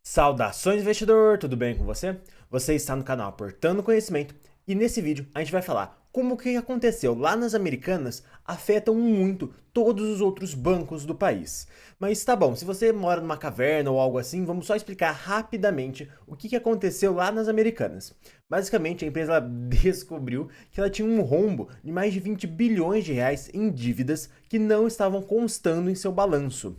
Saudações, investidor! Tudo bem com você? Você está no canal Aportando Conhecimento e nesse vídeo a gente vai falar como o que aconteceu lá nas Americanas afetam muito todos os outros bancos do país. Mas tá bom, se você mora numa caverna ou algo assim, vamos só explicar rapidamente o que aconteceu lá nas Americanas. Basicamente, a empresa ela descobriu que ela tinha um rombo de mais de 20 bilhões de reais em dívidas que não estavam constando em seu balanço.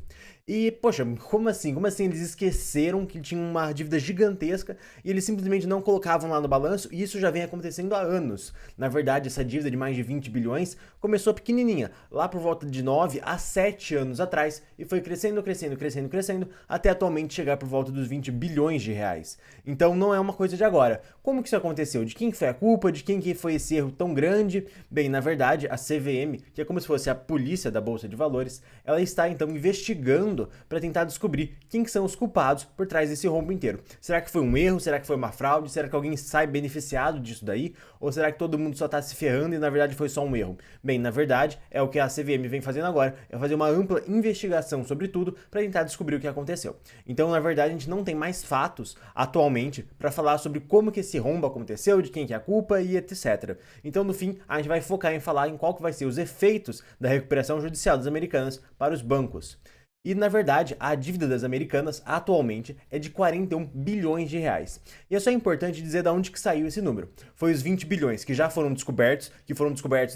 E, poxa, como assim? Como assim eles esqueceram que tinham uma dívida gigantesca e eles simplesmente não colocavam lá no balanço? E isso já vem acontecendo há anos. Na verdade, essa dívida de mais de 20 bilhões começou pequenininha, lá por volta de 9 a 7 anos atrás, e foi crescendo, crescendo, crescendo, crescendo, até atualmente chegar por volta dos 20 bilhões de reais. Então não é uma coisa de agora. Como que isso aconteceu? De quem foi a culpa? De quem que foi esse erro tão grande? Bem, na verdade, a CVM, que é como se fosse a polícia da Bolsa de Valores, ela está então investigando para tentar descobrir quem que são os culpados por trás desse rombo inteiro. Será que foi um erro? Será que foi uma fraude? Será que alguém sai beneficiado disso daí? Ou será que todo mundo só está se ferrando e na verdade foi só um erro? Bem, na verdade, é o que a CVM vem fazendo agora, é fazer uma ampla investigação sobre tudo para tentar descobrir o que aconteceu. Então, na verdade, a gente não tem mais fatos atualmente para falar sobre como que esse rombo aconteceu, de quem que é a culpa e etc. Então, no fim, a gente vai focar em falar em qual que vai ser os efeitos da recuperação judicial das Americanas para os bancos. E, na verdade, a dívida das Americanas atualmente é de 41 bilhões de reais. E é só importante dizer de onde que saiu esse número. Foi os 20 bilhões que já foram descobertos,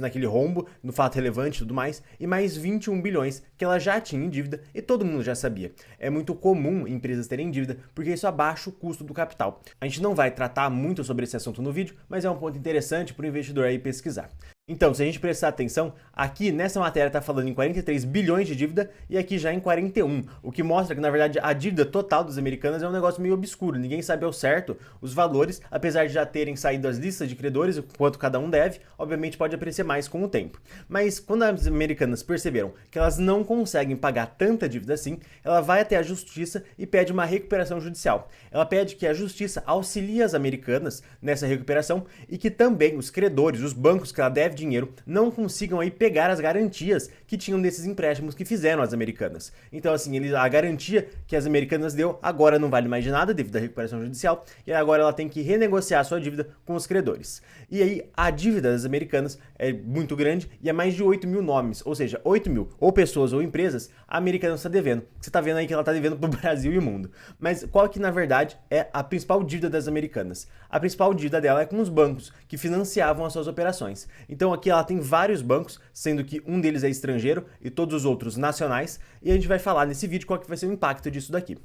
naquele rombo, no fato relevante e tudo mais, e mais 21 bilhões que ela já tinha em dívida e todo mundo já sabia. É muito comum empresas terem dívida porque isso abaixa o custo do capital. A gente não vai tratar muito sobre esse assunto no vídeo, mas é um ponto interessante para o investidor aí pesquisar. Então, se a gente prestar atenção, aqui nessa matéria está falando em 43 bilhões de dívida e aqui já em 41, o que mostra que, na verdade, a dívida total dos americanos é um negócio meio obscuro, ninguém sabe ao certo os valores, apesar de já terem saído as listas de credores, o quanto cada um deve, obviamente pode aparecer mais com o tempo. Mas quando as americanas perceberam que elas não conseguem pagar tanta dívida assim, ela vai até a justiça e pede uma recuperação judicial. Ela pede que a justiça auxilie as americanas nessa recuperação e que também os credores, os bancos que ela deve dinheiro, não consigam aí pegar as garantias que tinham desses empréstimos que fizeram as americanas. Então, assim, a garantia que as americanas deu agora não vale mais de nada devido à recuperação judicial e agora ela tem que renegociar a sua dívida com os credores. E aí, a dívida das americanas é muito grande e é mais de 8 mil nomes, ou seja, 8 mil ou pessoas ou empresas a americana está devendo. Você está vendo aí que ela está devendo para o Brasil e o mundo. Mas qual que, na verdade, é a principal dívida das americanas? A principal dívida dela é com os bancos que financiavam as suas operações. Então aqui ela tem vários bancos, sendo que um deles é estrangeiro e todos os outros nacionais, e a gente vai falar nesse vídeo qual que vai ser o impacto disso daqui.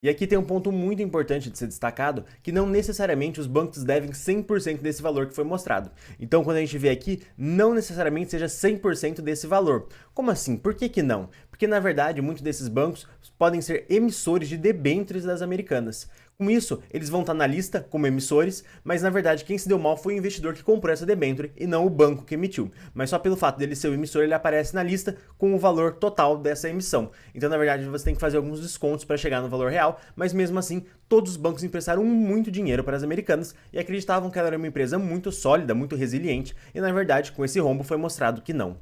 E aqui tem um ponto muito importante de ser destacado, que não necessariamente os bancos devem 100% desse valor que foi mostrado. Então, quando a gente vê aqui, não necessariamente seja 100% desse valor. Como assim? Por que que não? Porque, na verdade, muitos desses bancos podem ser emissores de debêntures das americanas. Com isso, eles vão estar na lista como emissores, mas na verdade quem se deu mal foi o investidor que comprou essa debênture e não o banco que emitiu. Mas só pelo fato dele ser o emissor, ele aparece na lista com o valor total dessa emissão. Então, na verdade, você tem que fazer alguns descontos para chegar no valor real, mas mesmo assim, todos os bancos emprestaram muito dinheiro para as americanas e acreditavam que ela era uma empresa muito sólida, muito resiliente, e na verdade, com esse rombo foi mostrado que não.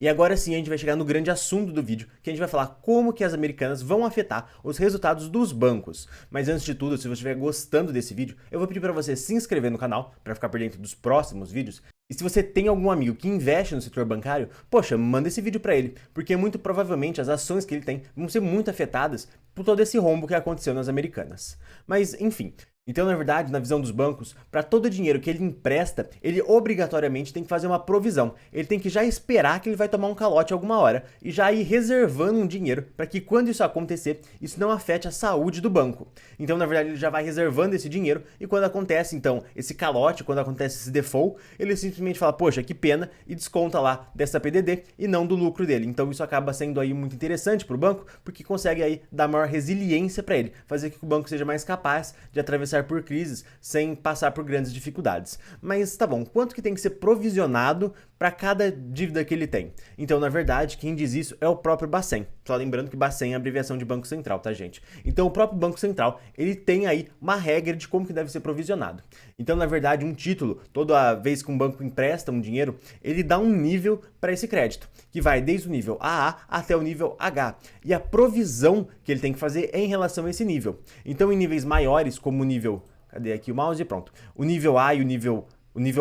E agora sim a gente vai chegar no grande assunto do vídeo, que a gente vai falar como que as americanas vão afetar os resultados dos bancos. Mas antes de tudo, se você estiver gostando desse vídeo, eu vou pedir para você se inscrever no canal para ficar por dentro dos próximos vídeos. E se você tem algum amigo que investe no setor bancário, poxa, manda esse vídeo para ele, porque muito provavelmente as ações que ele tem vão ser muito afetadas por todo esse rombo que aconteceu nas americanas. Mas, enfim. Então, na verdade, na visão dos bancos, para todo o dinheiro que ele empresta, ele obrigatoriamente tem que fazer uma provisão. Ele tem que já esperar que ele vai tomar um calote alguma hora e já ir reservando um dinheiro para que quando isso acontecer, isso não afete a saúde do banco. Então, na verdade, ele já vai reservando esse dinheiro e quando acontece, então, esse calote, quando acontece esse default, ele simplesmente fala, poxa, que pena, e desconta lá dessa PDD e não do lucro dele. Então, isso acaba sendo aí muito interessante para o banco, porque consegue aí dar maior resiliência para ele, fazer com que o banco seja mais capaz de atravessar passar por crises sem passar por grandes dificuldades. Mas tá bom, quanto que tem que ser provisionado para cada dívida que ele tem? Então, na verdade, quem diz isso é o próprio Bacen. Só lembrando que Bacen é a abreviação de Banco Central, tá, gente? Então, o próprio Banco Central, ele tem aí uma regra de como que deve ser provisionado. Então, na verdade, um título, toda vez que um banco empresta um dinheiro, ele dá um nível para esse crédito, que vai desde o nível AA até o nível H. E a provisão que ele tem que fazer é em relação a esse nível. Então, em níveis maiores, como o nível... Cadê aqui o mouse? Pronto. O nível A e o nível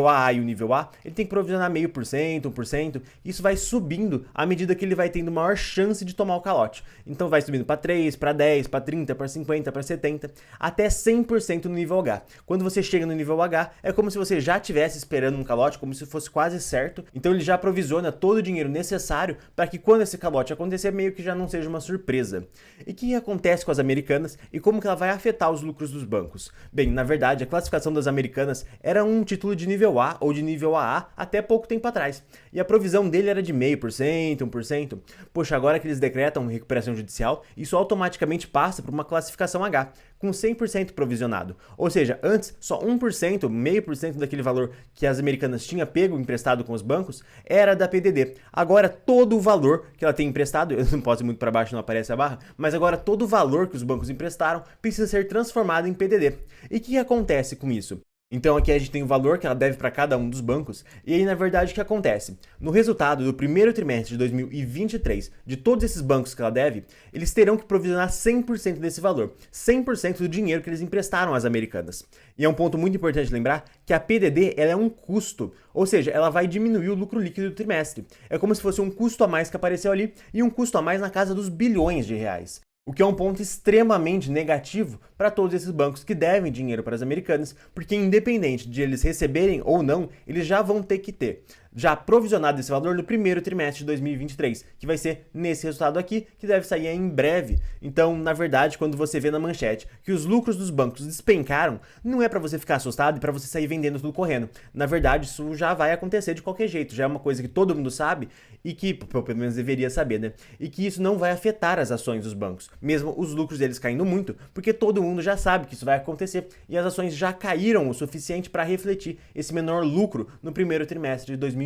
AA e o nível A, ele tem que provisionar 0,5%, 1%, isso vai subindo à medida que ele vai tendo maior chance de tomar o calote. Então vai subindo para 3, para 10, para 30, para 50, para 70, até 100% no nível H. Quando você chega no nível H, é como se você já estivesse esperando um calote, como se fosse quase certo. Então ele já provisiona todo o dinheiro necessário para que quando esse calote acontecer, meio que já não seja uma surpresa. E o que acontece com as americanas e como que ela vai afetar os lucros dos bancos? Bem, na verdade, a classificação das americanas era um título de nível A ou de nível AA até pouco tempo atrás. E a provisão dele era de 0,5%, 1%. Poxa, agora que eles decretam recuperação judicial, isso automaticamente passa para uma classificação H, com 100% provisionado. Ou seja, antes só 1%, 0,5% daquele valor que as americanas tinham pego emprestado com os bancos era da PDD. Agora todo o valor que ela tem emprestado, eu não posso ir muito para baixo, não aparece a barra, mas agora todo o valor que os bancos emprestaram precisa ser transformado em PDD. E o que acontece com isso? Então aqui a gente tem o valor que ela deve para cada um dos bancos, e aí na verdade o que acontece? No resultado do primeiro trimestre de 2023, de todos esses bancos que ela deve, eles terão que provisionar 100% desse valor, 100% do dinheiro que eles emprestaram às americanas. E é um ponto muito importante lembrar que a PDD ela é um custo, ou seja, ela vai diminuir o lucro líquido do trimestre. É como se fosse um custo a mais que apareceu ali, e um custo a mais na casa dos bilhões de reais. O que é um ponto extremamente negativo para todos esses bancos que devem dinheiro para as americanas, porque independente de eles receberem ou não, eles já vão ter que ter já provisionado esse valor no primeiro trimestre de 2023, que vai ser nesse resultado aqui, que deve sair em breve. Então, na verdade, quando você vê na manchete que os lucros dos bancos despencaram, não é para você ficar assustado e para você sair vendendo tudo correndo. Na verdade, isso já vai acontecer de qualquer jeito, já é uma coisa que todo mundo sabe e que, pelo menos deveria saber, né? E que isso não vai afetar as ações dos bancos, mesmo os lucros deles caindo muito, porque todo mundo já sabe que isso vai acontecer e as ações já caíram o suficiente para refletir esse menor lucro no primeiro trimestre de 2023.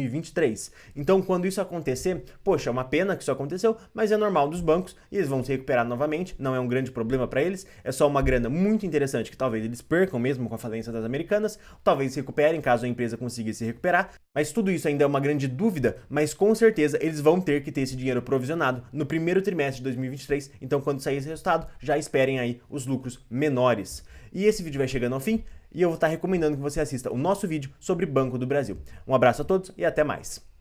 Então, quando isso acontecer, poxa, é uma pena que isso aconteceu, mas é normal dos bancos e eles vão se recuperar novamente, não é um grande problema para eles, é só uma grana muito interessante que talvez eles percam mesmo com a falência das americanas, talvez se recuperem caso a empresa consiga se recuperar, mas tudo isso ainda é uma grande dúvida, mas com certeza eles vão ter que ter esse dinheiro provisionado no primeiro trimestre de 2023, então quando sair esse resultado, já esperem aí os lucros menores. E esse vídeo vai chegando ao fim, e eu vou estar recomendando que você assista o nosso vídeo sobre Banco do Brasil. Um abraço a todos e até mais!